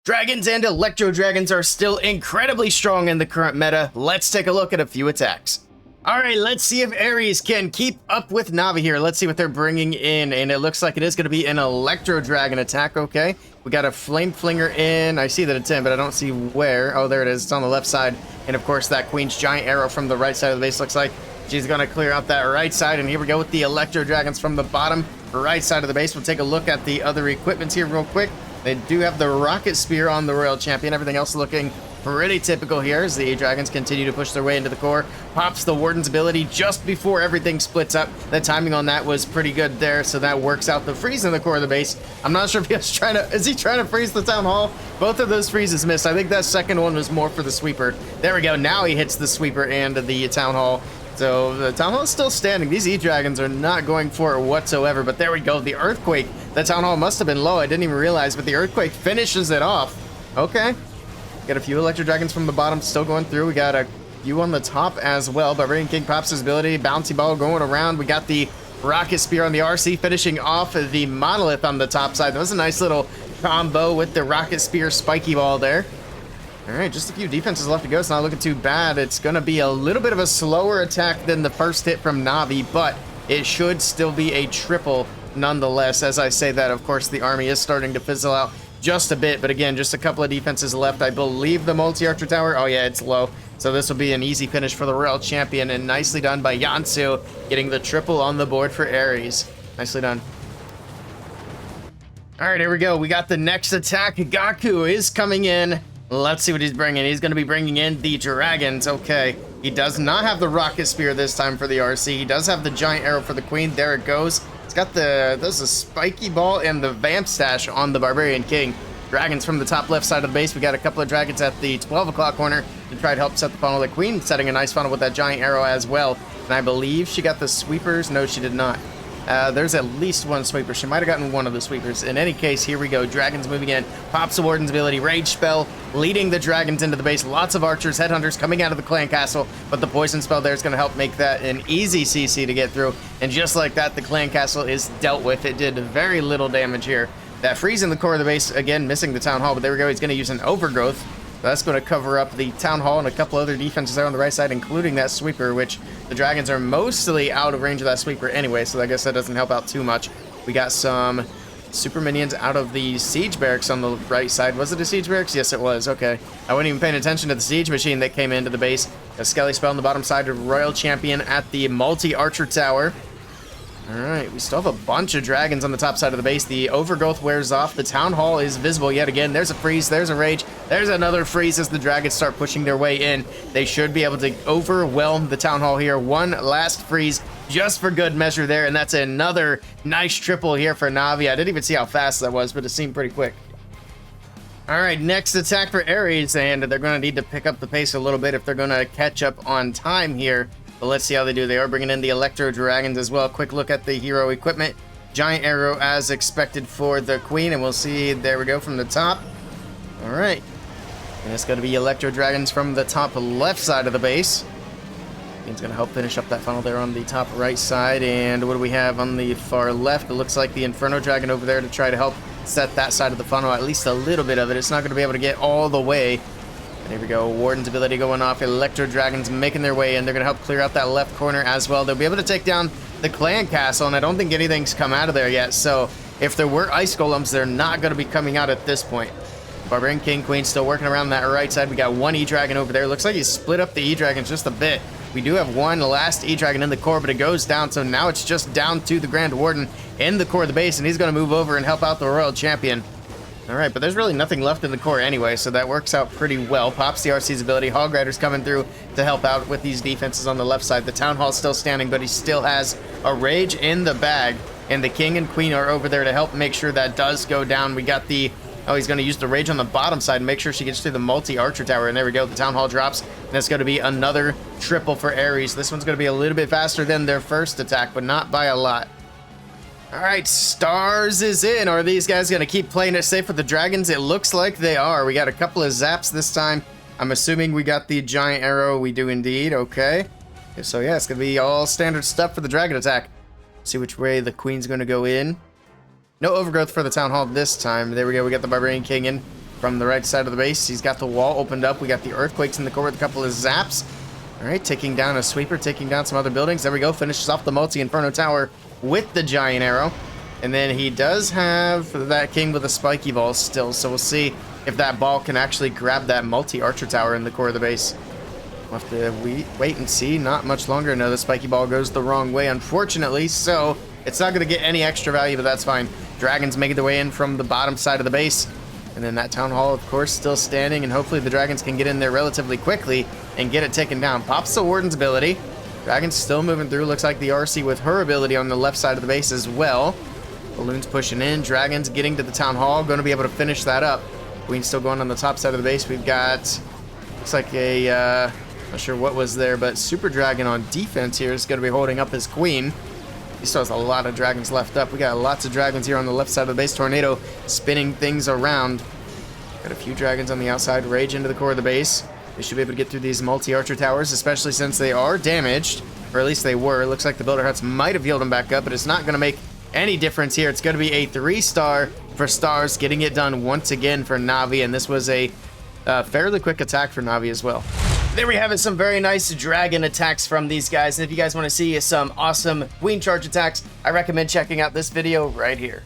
Dragons and Electro Dragons are still incredibly strong in the current meta. Let's take a look at a few attacks. Alright, let's see if Ares can keep up with Navi here. Let's see what they're bringing in, and it looks like it is going to be an Electro Dragon attack, okay? We got a Flame Flinger in. I see that it's in, but I don't see where. Oh, there it is. It's on the left side. And of course, that Queen's Giant Arrow from the right side of the base looks like she's going to clear out that right side. And here we go with the Electro Dragons from the bottom right side of the base. We'll take a look at the other equipments here real quick. They do have the Rocket Spear on the Royal Champion. Everything else looking pretty typical here as the Dragons continue to push their way into the core. Pops the Warden's ability just before everything splits up. The timing on that was pretty good there, so that works out the freeze in the core of the base. I'm not sure if is he trying to freeze the Town Hall? Both of those freezes missed. I think that second one was more for the sweeper. There we go. Now he hits the sweeper and the Town Hall. So the Town Hall is still standing. These E-Dragons are not going for it whatsoever, but there we go. The Earthquake. The Town Hall must have been low. I didn't even realize, but the Earthquake finishes it off. Okay. Got a few Electro Dragons from the bottom still going through. We got a few on the top as well. Barbarian King pops his ability. Bouncy Ball going around. We got the Rocket Spear on the RC finishing off the Monolith on the top side. That was a nice little combo with the Rocket Spear Spiky Ball there. All right, just a few defenses left to go. It's not looking too bad. It's going to be a little bit of a slower attack than the first hit from Navi, but it should still be a triple nonetheless. As I say that, of course, the army is starting to fizzle out just a bit, but again, just a couple of defenses left. I believe the multi-archer tower, oh yeah, it's low. So this will be an easy finish for the Royal Champion, and nicely done by Yansu, getting the triple on the board for Ares. Nicely done. All right, here we go. We got the next attack. Gaku is coming in. Let's see what he's bringing. He's going to be bringing in the Dragons. Okay, he does not have the Rocket Spear this time for the RC. He does have the Giant Arrow for the Queen. There it goes. It's got there's a Spiky Ball and the Vamp Stash on the Barbarian King. Dragons from the top left side of the base. We got a couple of Dragons at the 12 o'clock corner to try to help set the funnel. The Queen setting a nice funnel with that Giant Arrow as well. And I believe she got the sweepers. No, she did not. There's at least one sweeper. She might have gotten one of the sweepers. In any case, here we go. Dragons moving in. Pops the Warden's ability. Rage Spell leading the Dragons into the base. Lots of archers, headhunters coming out of the clan castle. But the Poison Spell there is going to help make that an easy CC to get through. And just like that, the clan castle is dealt with. It did very little damage here. That freeze in the core of the base, again, missing the Town Hall. But there we go. He's going to use an Overgrowth. That's going to cover up the Town Hall and a couple other defenses there on the right side, including that sweeper, which the Dragons are mostly out of range of that sweeper anyway, so I guess that doesn't help out too much. We got some super minions out of the siege barracks on the right side. Was it a siege barracks? Yes, it was. Okay. I wasn't even paying attention to the siege machine that came into the base. A Skelly Spell on the bottom side of Royal Champion at the multi-archer tower. Alright, we still have a bunch of Dragons on the top side of the base. The Overgrowth wears off. The Town Hall is visible yet again. There's a freeze. There's a rage. There's another freeze as the Dragons start pushing their way in. They should be able to overwhelm the Town Hall here. One last freeze just for good measure there, and that's another nice triple here for Navi. I didn't even see how fast that was, but it seemed pretty quick. Alright, next attack for Ares, and they're going to need to pick up the pace a little bit if they're going to catch up on time here. But let's see how they do. They are bringing in the Electro Dragons as well. Quick look at the hero equipment. Giant Arrow as expected for the Queen. And we'll see, there we go, from the top. All right. And it's going to be Electro Dragons from the top left side of the base. It's going to help finish up that funnel there on the top right side. And what do we have on the far left? It looks like the Inferno Dragon over there to try to help set that side of the funnel, at least a little bit of it. It's not going to be able to get all the way. There we go, Warden's ability going off, Electro Dragons making their way in. They're going to help clear out that left corner as well. They'll be able to take down the clan castle, and I don't think anything's come out of there yet. So if there were ice golems, they're not going to be coming out at this point. Barbarian King, Queen still working around that right side. We got one E-Dragon over there. Looks like he split up the E-Dragons just a bit. We do have one last E-Dragon in the core, but it goes down. So now it's just down to the Grand Warden in the core of the base, and he's going to move over and help out the Royal Champion. Alright, but there's really nothing left in the core anyway, so that works out pretty well. Pops the RC's ability. Hog Rider's coming through to help out with these defenses on the left side. The Town Hall's still standing, but he still has a Rage in the bag. And the King and Queen are over there to help make sure that does go down. We got the... Oh, he's going to use the Rage on the bottom side and make sure she gets through the multi-archer tower. And there we go. The Town Hall drops. And it's going to be another triple for Ares. This one's going to be a little bit faster than their first attack, but not by a lot. All right, Stars is in. Are these guys going to keep playing it safe with the Dragons? It looks like they are. We got a couple of zaps this time. I'm assuming we got the Giant Arrow. We do indeed. Okay. So, yeah, it's going to be all standard stuff for the Dragon attack. See which way the Queen's going to go in. No Overgrowth for the Town Hall this time. There we go. We got the Barbarian King in. from the right side of the base. He's got the wall opened up. We got the earthquakes in the core with a couple of zaps. All right, taking down a sweeper, taking down some other buildings. There we go. Finishes off the multi-inferno tower with the giant arrow. And then he does have that king with a spiky ball still. So we'll see if that ball can actually grab that multi-archer tower in the core of the base. We'll have to wait and see. Not much longer. No, the spiky ball goes the wrong way, unfortunately. So it's not going to get any extra value, but that's fine. Dragons making their way in from the bottom side of the base. And then that town hall, of course, still standing. And hopefully the dragons can get in there relatively quickly and get it taken down. Pops the warden's ability. Dragons still moving through. Looks like the RC with her ability on the left side of the base as well. Balloons pushing in. Dragons getting to the town hall. Going to be able to finish that up. Queen still going on the top side of the base. We've got, looks like a, not sure what was there, but Super Dragon on defense here is going to be holding up his queen. He still has a lot of dragons left up. We got lots of dragons here on the left side of the base. Tornado spinning things around. Got a few dragons on the outside. Rage into the core of the base. They should be able to get through these multi-archer towers, especially since they are damaged. Or at least they were. Looks like the Builder Huts might have healed them back up, but it's not going to make any difference here. It's going to be a 3-star for stars, getting it done once again for Navi. And this was a fairly quick attack for Navi as well. There we have it, some very nice dragon attacks from these guys. And if you guys want to see some awesome queen charge attacks, I recommend checking out this video right here.